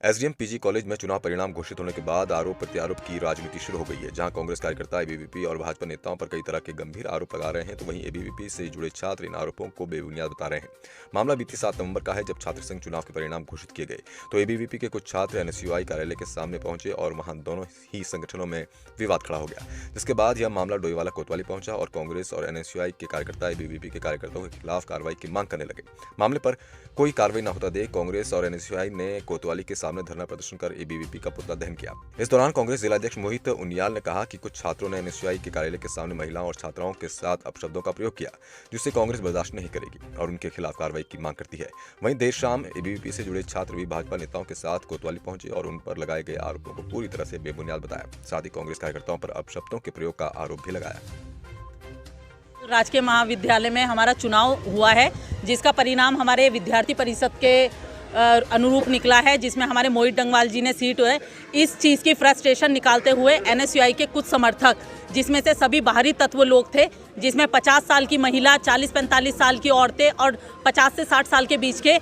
SDM PG college में चुनाव परिणाम घोषित होने के बाद आरोप प्रत्यारोप की राजनीति शुरू हो गई है। जहां कांग्रेस कार्यकर्ता एबीवीपी और भाजपा नेताओं पर कई तरह के गंभीर आरोप लगा रहे हैं, तो वहीं एबीवीपी से जुड़े छात्र इन आरोपों को बेबुनियाद बता रहे हैं। मामला बीती 7 नवंबर का है, जब छात्र संघ चुनाव के परिणाम घोषित किए गए तो एबीवीपी के कुछ छात्र एनएसयूआई कार्यालय के सामने पहुंचे और वहां दोनों ही संगठनों में विवाद खड़ा हो गया, जिसके बाद यह मामला डोईवाला कोतवाली पहुंचा और कांग्रेस और एनएसयूआई के कार्यकर्ता एबीवीपी के कार्यकर्ताओं के खिलाफ कार्रवाई की मांग करने लगे। मामले पर कोई कार्रवाई न होता देख कांग्रेस और एनएसयूआई ने कोतवाली के सामने धरना प्रदर्शन कर एबीवीपी का पुतला दहन किया। इस दौरान कांग्रेस जिलाध्यक्ष मोहित उनियाल ने कहा कि कुछ छात्रों ने एनएसयूआई के कार्यालय के सामने महिलाओं और छात्राओं के साथ अपशब्दों का प्रयोग किया, जिससे कांग्रेस बर्दाश्त नहीं करेगी और उनके खिलाफ कार्रवाई की मांग करती है। वहीं देर शाम एबीवीपी से जुड़े छात्र भी भाजपा नेताओं के साथ कोतवाली पहुंचे और उन पर लगाए गए आरोपों को पूरी तरह से बेबुनियाद बताया। साथ ही कांग्रेस कार्यकर्ताओं पर अपशब्दों के प्रयोग का आरोप भी लगाया। राजकीय महाविद्यालय में हमारा चुनाव हुआ है, जिसका परिणाम हमारे विद्यार्थी परिषद के अनुरूप निकला है, जिसमें हमारे मोहित डंगवाल जी ने सीट है। इस चीज़ की फ्रस्ट्रेशन निकालते हुए एनएसयूआई के कुछ समर्थक, जिसमें से सभी बाहरी तत्व लोग थे, जिसमें 50 साल की महिला, 40-45 साल की औरतें और 50 से 60 साल के बीच के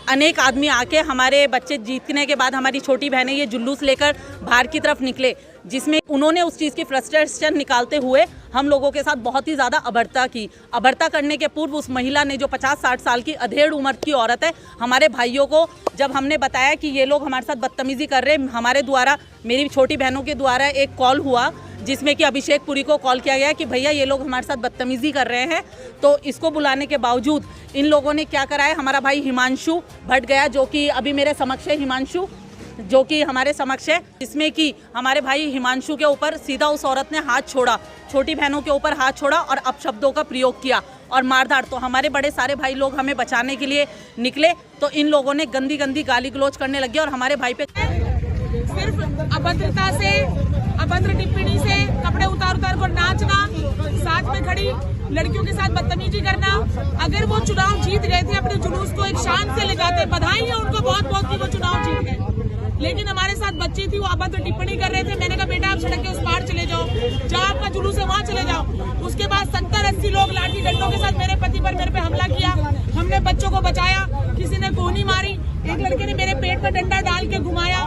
अनेक आदमी आके हमारे बच्चे जीतने के बाद हमारी छोटी बहनें ये जुलूस लेकर बाहर की तरफ निकले, जिसमें उन्होंने उस चीज़ की फ्रस्ट्रेशन निकालते हुए हम लोगों के साथ बहुत ही ज़्यादा अभद्रता की। अभद्रता करने के पूर्व उस महिला ने, जो 50-60 साल की अधेड़ उम्र की औरत है, हमारे भाइयों को जब हमने बताया कि ये लोग हमारे साथ बदतमीज़ी कर रहे हैं, हमारे द्वारा, मेरी छोटी बहनों के द्वारा एक कॉल हुआ, जिसमें कि अभिषेक पुरी को कॉल किया गया कि भैया ये लोग हमारे साथ बदतमीज़ी कर रहे हैं। तो इसको बुलाने के बावजूद इन लोगों ने क्या करा है, हमारा भाई हिमांशु भट्ट गया, जो कि अभी मेरे समक्ष है, हिमांशु जो कि हमारे समक्ष है, जिसमें कि हमारे भाई हिमांशु के ऊपर सीधा उस औरत ने हाथ छोड़ा, छोटी बहनों के ऊपर हाथ छोड़ा और अपशब्दों का प्रयोग किया और मारधाड़। तो हमारे बड़े सारे भाई लोग हमें बचाने के लिए निकले, तो इन लोगों ने गंदी गंदी गाली गलौज करने लगे और हमारे भाई पे सिर्फ अभद्रता से, अभद्र टिप्पणी से, कपड़े उतार कर नाचना, साथ में खड़ी लड़कियों के साथ बदतमीजी करना। अगर वो चुनाव जीत गए थे, अपने जुलूस को एक शान से ले जाते, बधाई है उनको बहुत बहुत कि वो चुनाव जीत गए। लेकिन हमारे साथ बच्ची थी, वो अभद्र टिप्पणी कर रहे थे। मैंने कहा बेटा आप सड़क के उस पार चले जाओ, जहाँ आपका जुलूस है वहाँ चले जाओ। उसके बाद 70-80 लोग लाठी डंडों के साथ मेरे पति पर, मेरे पे हमला किया। हमने बच्चों को बचाया, किसी ने गोली मारी, एक लड़के ने मेरे पेट पर डंडा डाल के घुमाया।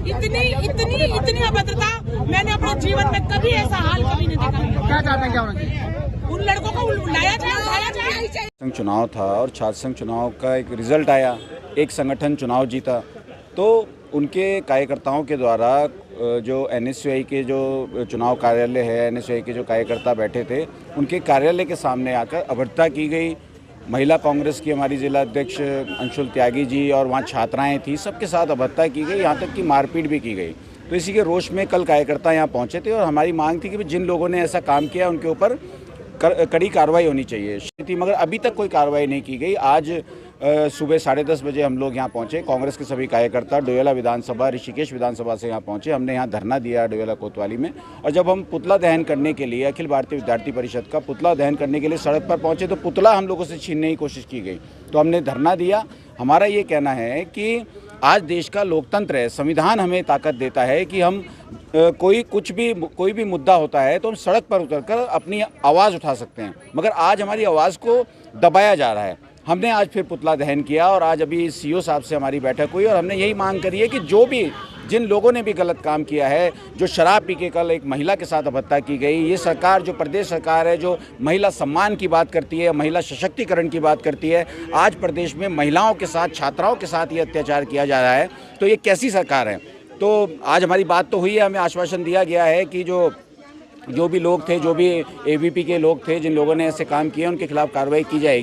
इतनी अभद्रता मैंने अपने जीवन में कभी ऐसा हाल कभी नहीं देखा। क्या चाहते हैं, क्या होना चाहिए? उन लड़कों को लाया जाए, उठाया जाए। संघ चुनाव था और छात्र संघ चुनाव का एक रिजल्ट आया, एक संगठन चुनाव जीता, तो उनके कार्यकर्ताओं के द्वारा जो एनएसयूआई के जो चुनाव कार्यालय है, एनएसयूआई के जो कार्यकर्ता बैठे थे, उनके कार्यालय के सामने आकर अभद्रता की गई। महिला कांग्रेस की हमारी जिला अध्यक्ष अंशुल त्यागी जी और वहाँ छात्राएं थी, सबके साथ अभद्रता की गई, यहाँ तक कि मारपीट भी की गई। तो इसी के रोष में कल कार्यकर्ता यहाँ पहुँचे थे और हमारी मांग थी कि जिन लोगों ने ऐसा काम किया उनके ऊपर कड़ी कार्रवाई होनी चाहिए, मगर अभी तक कोई कार्रवाई नहीं की गई। आज सुबह 10:30 बजे हम लोग यहाँ पहुँचे, कांग्रेस के सभी कार्यकर्ता डोईवाला विधानसभा, ऋषिकेश विधानसभा से यहाँ पहुँचे। हमने यहाँ धरना दिया डोईवाला कोतवाली में, और जब हम पुतला दहन करने के लिए, अखिल भारतीय विद्यार्थी परिषद का पुतला दहन करने के लिए सड़क पर पहुँचे, तो पुतला हम लोगों से छीनने की कोशिश की गई। तो हमने धरना दिया। हमारा ये कहना है कि आज देश का लोकतंत्र है, संविधान हमें ताकत देता है कि हम कोई भी मुद्दा होता है तो हम सड़क पर उतरकर अपनी आवाज़ उठा सकते हैं, मगर आज हमारी आवाज़ को दबाया जा रहा है। हमने आज फिर पुतला दहन किया और आज अभी सीओ साहब से हमारी बैठक हुई और हमने यही मांग करी है कि जिन लोगों ने भी गलत काम किया है, जो शराब पी के कल एक महिला के साथ अभद्रता की गई, ये सरकार जो प्रदेश सरकार है, जो महिला सम्मान की बात करती है, महिला सशक्तिकरण की बात करती है, आज प्रदेश में महिलाओं के साथ, छात्राओं के साथ ये अत्याचार किया जा रहा है, तो ये कैसी सरकार है? तो आज हमारी बात तो हुई है, हमें आश्वासन दिया गया है कि जो भी लोग थे, जो भी एबीवीपी के लोग थे, जिन लोगों ने ऐसे काम किए, उनके खिलाफ कार्रवाई की जाएगी।